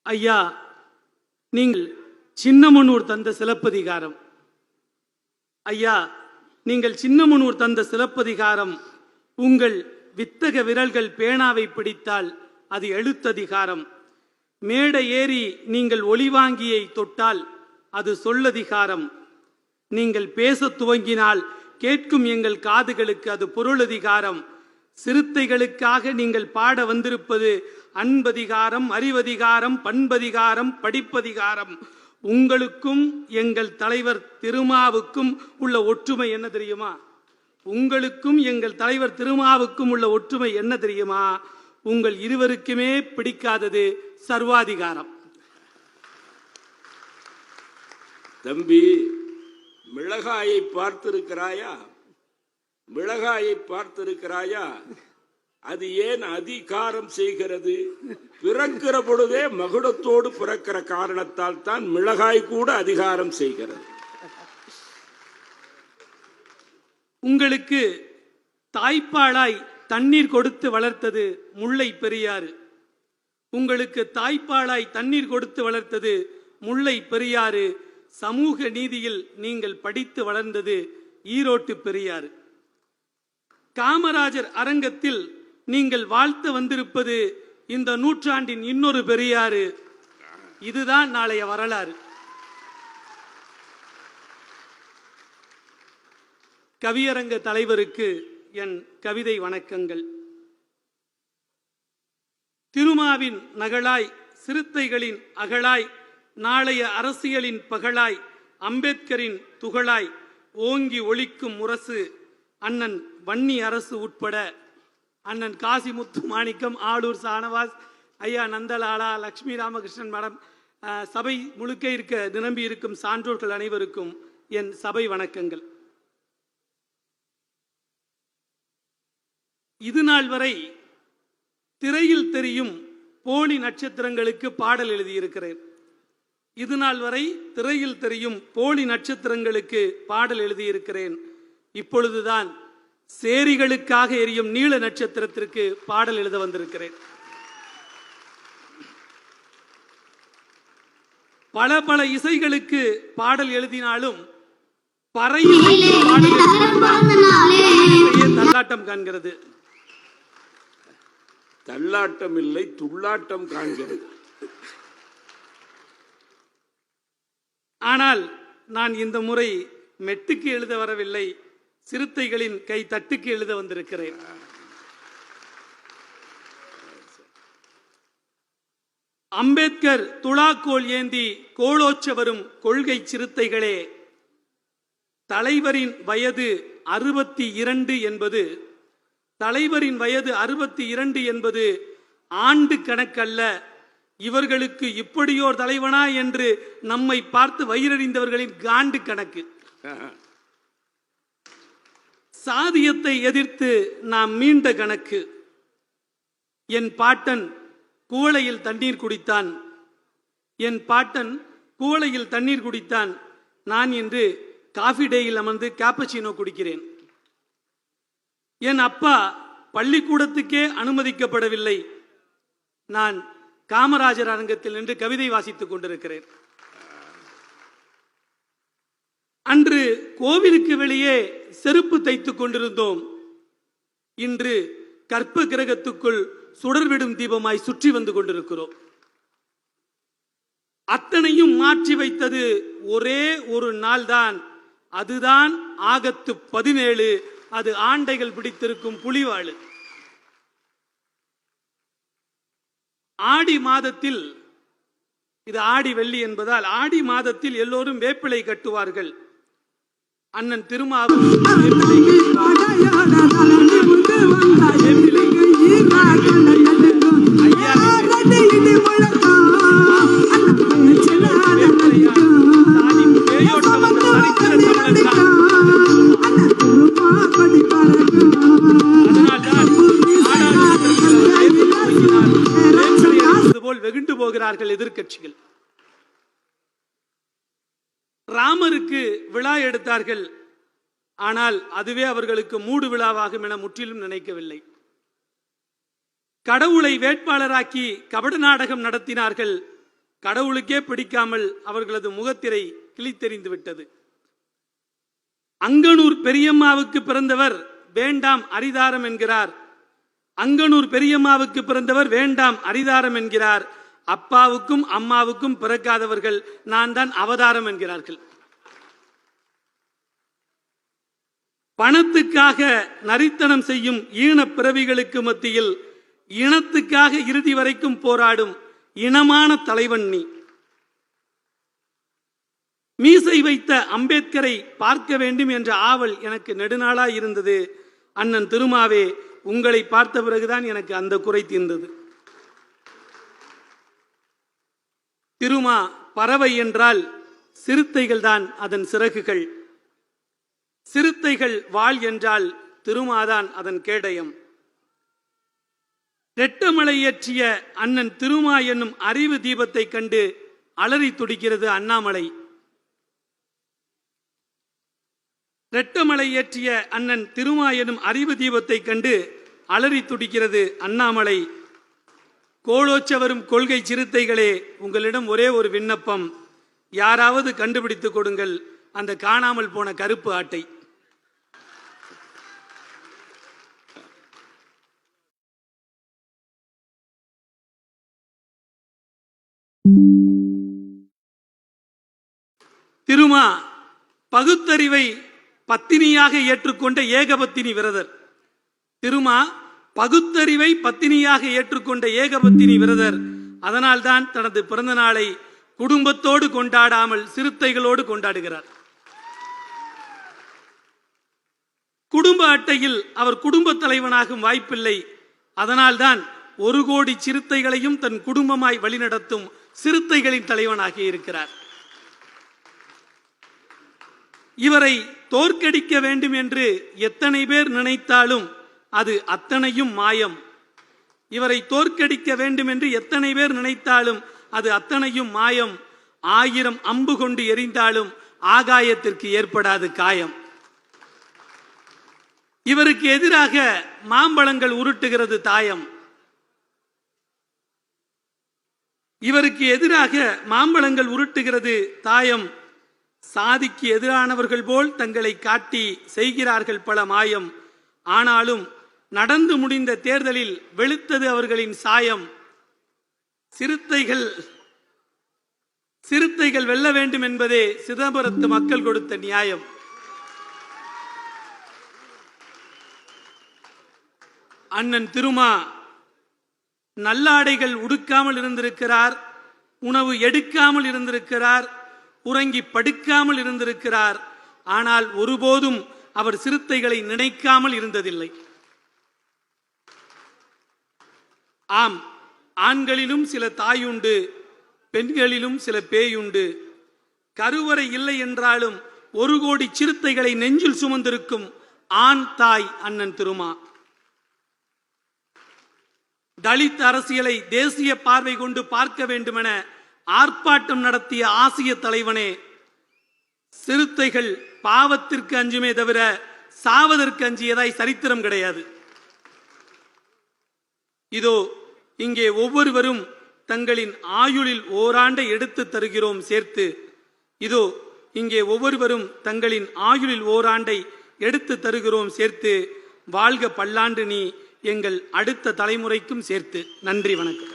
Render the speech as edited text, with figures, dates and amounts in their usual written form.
ஐயா, நீங்கள் சின்னமனூர் தந்த சிலப்பதிகாரம். ஐயா, நீங்கள் சின்னமனூர் தந்த சிலப்பதிகாரம். உங்கள் வித்தக விரல்கள் பேனாவை பிடித்தால் அது எழுத்ததிகாரம். மேடை ஏறி நீங்கள் ஒளிவாங்கியை தொட்டால் அது சொல்லதிகாரம். நீங்கள் பேச துவங்கினால் கேட்கும் எங்கள் காதுகளுக்கு அது பொருளதிகாரம். சிறுத்தைகளுக்காக நீங்கள் பாட வந்திருப்பது அன்பதிகாரம், அறிவதிகாரம், பண்பதிகாரம், படிப்பதிகாரம். உங்களுக்கும் எங்கள் தலைவர் திருமாவுக்கும் உள்ள ஒற்றுமை என்ன தெரியுமா? உங்களுக்கும் எங்கள் தலைவர் திருமாவுக்கும் உள்ள ஒற்றுமை என்ன தெரியுமா? உங்கள் இருவருக்குமே பிடிக்காதது சர்வாதிகாரம். தம்பி, மிளகாயை பார்த்திருக்கிறாயா? மிளகாயை பார்த்திருக்கிறாயா? அது ஏன் அதிகாரம் செய்கிறது? பிறக்கிற பொழுதே மகுடத்தோடு பிறக்கிற காரணத்தால் தான் மிளகாய் கூட அதிகாரம் செய்கிறது. உங்களுக்கு தாய்ப்பாலாய் தண்ணீர் கொடுத்து வளர்த்தது முல்லை பெரியாறு. உங்களுக்கு தாய்ப்பாலாய் தண்ணீர் கொடுத்து வளர்த்தது முல்லை பெரியாறு. சமூக நீதியில் நீங்கள் படித்து வளர்ந்தது ஈரோட்டு பெரியாறு. காமராஜர் அரங்கத்தில் நீங்கள் வாழ்த்து வந்திருப்பது இந்த நூற்றாண்டின் இன்னொரு பெரியாறு. இதுதான் நாளைய வரலாறு. கவியரங்க தலைவருக்கு என் கவிதை வணக்கங்கள். திருமாவின் நகலாய், சிறுத்தைகளின் அகலாய், நாளைய அரசியலின் பகலாய், அம்பேத்கரின் துகளாய் ஓங்கி ஒலிக்கும் முரசு அண்ணன் வன்னி அரசு உட்பட அண்ணன் காசி முத்து மாணிக்கம், ஆளூர் சானவாஸ், ஐயா நந்தலாலா, லட்சுமி ராமகிருஷ்ணன் மேடம், சபை முழுக்க நிரம்பி இருக்கும் சான்றோர்கள் அனைவருக்கும் என் சபை வணக்கங்கள். இது நாள் வரை திரையில் தெரியும் போலி நட்சத்திரங்களுக்கு பாடல் எழுதியிருக்கிறேன். இது நாள் வரை திரையில் தெரியும் போலி நட்சத்திரங்களுக்கு பாடல் எழுதியிருக்கிறேன். இப்பொழுதுதான் சேரிகளுக்காக எரியும் நீல நட்சத்திரத்திற்கு பாடல் எழுத வந்திருக்கிறேன். பல பல இசைகளுக்கு பாடல் எழுதினாலும் பறையில் தள்ளாட்டம் காண்கிறது. தள்ளாட்டம் இல்லை, துள்ளாட்டம் காண்கிறது. ஆனால் நான் இந்த முறை மெட்டுக்கு எழுத வரவில்லை, சிறுத்தைகளின் கை தட்டுக்கு எழுத வந்திருக்கிறேன். அம்பேத்கர் துலாக்கோல் ஏந்தி கோலோச்ச வரும் கொள்கை சிறுத்தைகளே, தலைவரின் வயது 62 என்பது தலைவரின் வயது 62 என்பது ஆண்டு கணக்கல்ல. இவர்களுக்கு இப்படியோர் தலைவனா என்று நம்மை பார்த்து வயிறறிந்தவர்களின் காண்டு கணக்கு. சாதியத்தை எதிர்த்து நாம் மீண்ட கணக்கு. என் பாட்டன் குவளையில் தண்ணீர் குடித்தான். என் பாட்டன் குவளையில் தண்ணீர் குடித்தான். நான் இன்று காஃபி டேயில் அமர்ந்து கேப்பச்சினோ குடிக்கிறேன். என் அப்பா பள்ளிக்கூடத்துக்கே அனுமதிக்கப்படவில்லை. நான் காமராஜர் அரங்கத்தில் நின்று கவிதை வாசித்துக் கொண்டிருக்கிறேன். அன்று கோவிலுக்கு வெளியே செருப்பு தைத்துக் கொண்டிருந்தோம். இன்று கற்ப கிரகத்துக்குள் சுடர்விடும் தீபமாய் சுற்றி வந்து கொண்டிருக்கிறோம். அத்தனையும் மாற்றி வைத்தது ஒரே ஒரு நாள்தான். அதுதான் ஆகத்து 17. அது ஆண்டைகள் பிடித்திருக்கும் புலிவாழு. ஆடி மாதத்தில், இது ஆடி வெள்ளி என்பதால் ஆடி மாதத்தில் எல்லோரும் வேப்பிலை கட்டுவார்கள். அண்ணன் திருமாவும் வேப்பிலை போல் வெகுண்டு போகிறார்கள் எதிர்க்கட்சிகள். ராமருக்கு விழா எடுத்தார்கள். ஆனால் அதுவே அவர்களுக்கு மூடு விழாவாகும் என முற்றிலும் நினைக்கவில்லை. கடவுளை வேட்பாளராக்கி கபட நாடகம் நடத்தினார்கள். கடவுளுக்கே பிடிக்காமல் அவர்களது முகத்திரை கிழித்தெறிந்து விட்டது. அங்கனூர் பெரியம்மாவுக்கு பிறந்தவர் வேண்டாம் அரிதாரம் என்கிறார். அங்கனூர் பெரியம்மாவுக்கு பிறந்தவர் வேண்டாம் அரிதாரம் என்கிறார். அப்பாவுக்கும் அம்மாவுக்கும் பிறக்காதவர்கள் நான் தான் அவதாரம் என்கிறார்கள். பணத்துக்காக நரித்தனம் செய்யும் ஈனப் பிறவிகளுக்கு மத்தியில் இனத்துக்காக இறுதி வரைக்கும் போராடும் இனமான தலைவன் நீ. மீசை வைத்த அம்பேத்கரை பார்க்க வேண்டும் என்ற ஆவல் எனக்கு நெடுநாளாய் இருந்தது. அண்ணன் திருமாவே, உங்களை பார்த்த பிறகுதான் எனக்கு அந்த குறை தீர்ந்தது. திருமா பறவை என்றால் சிறுத்தைகள் தான் அதன் சிறகுகள். சிறுத்தைகள் வாள் என்றால் திருமாதான் அதன் கேடயம். ரெட்டமலை ஏற்றிய அண்ணன் திருமா என்னும் அறிவு தீபத்தை கண்டு அலறி துடிக்கிறது அண்ணாமலை. ரெட்டமலை ஏற்றிய அண்ணன் திருமா எனும் அறிவு தீபத்தை கண்டு அலறி துடிக்கிறது அண்ணாமலை. கோலோச்சவரும் கொள்கை சிறுத்தைகளே, உங்களிடம் ஒரே ஒரு விண்ணப்பம். யாராவது கண்டுபிடித்து கொடுங்கள் அந்த காணாமல் போன கருப்பு ஆட்டை. திருமா பகுத்தறிவை பத்தினியாக ஏற்றுக்கொண்ட ஏகபத்தினி விரதர். திருமா பகுத்தறிவை பத்தினியாக ஏற்றுக்கொண்ட ஏகபத்தினி விரதர். அதனால்தான் தனது பிறந்த நாளை குடும்பத்தோடு கொண்டாடாமல் சிறுத்தைகளோடு கொண்டாடுகிறார். குடும்ப அட்டையில் அவர் குடும்ப தலைவனாகும் வாய்ப்பில்லை. அதனால்தான் 1 கோடி சிறுத்தைகளையும் தன் குடும்பமாய் வழிநடத்தும் சிறுத்தைகளின் தலைவனாக இருக்கிறார். இவரை தோற்கடிக்க வேண்டும் என்று எத்தனை பேர் நினைத்தாலும் அது அத்தனையும் மாயம். இவரை தோற்கடிக்க வேண்டும் என்று எத்தனை பேர் நினைத்தாலும் அது அத்தனையும் மாயம். 1000 அம்பு கொண்டு எறிந்தாலும் ஆகாயத்திற்கு ஏற்படாது காயம். இவருக்கு எதிராக மாம்பழங்கள் உருட்டுகிறது தாயம். இவருக்கு எதிராக மாம்பழங்கள் உருட்டுகிறது தாயம். சாதிக்கு எதிரானவர்கள் போல் தங்களை காட்டி செய்கிறார்கள் பல மாயம். ஆனாலும் நடந்து முடிந்த தேர்தலில் வெளுத்தது அவர்களின் சாயம். சிறுத்தைகள் வெல்ல வேண்டும் என்பதே சிதம்பரத்து மக்கள் கொடுத்த நியாயம். அண்ணன் திருமா நல்லாடைகள் உடுக்காமல் இருந்திருக்கிறார், உணவு எடுக்காமல் இருந்திருக்கிறார், உறங்கி படுக்காமல் இருந்திருக்கிறார். ஆனால் ஒருபோதும் அவர் சிறுத்தைகளை நினைக்காமல் இருந்ததில்லை. ஆம், ஆண்களிலும் சில தாயுண்டு, பெண்களிலும் சில பேயுண்டு. கருவறை இல்லை என்றாலும் 1 கோடி சிறுத்தைகளை நெஞ்சில் சுமந்திருக்கும் ஆண் தாய் அண்ணன் திருமா. தலித் அரசியலை தேசிய பார்வை கொண்டு பார்க்க வேண்டுமென ஆர்ப்பாட்டம் நடத்திய ஆசிய தலைவனே, சிறுத்தைகள் பாவத்திற்கு அஞ்சுமே தவிர சாவதற்கு அஞ்சியதாய் சரித்திரம் கிடையாது. இதோ இங்கே ஒவ்வொருவரும் தங்களின் ஆயுளில் ஓராண்டை எடுத்து தருகிறோம் சேர்த்து. இதோ இங்கே ஒவ்வொருவரும் தங்களின் ஆயுளில் ஓராண்டை எடுத்து தருகிறோம் சேர்த்து. வாழ்க பல்லாண்டு நீ, எங்கள் அடுத்த தலைமுறைக்கும் சேர்த்து. நன்றி, வணக்கம்.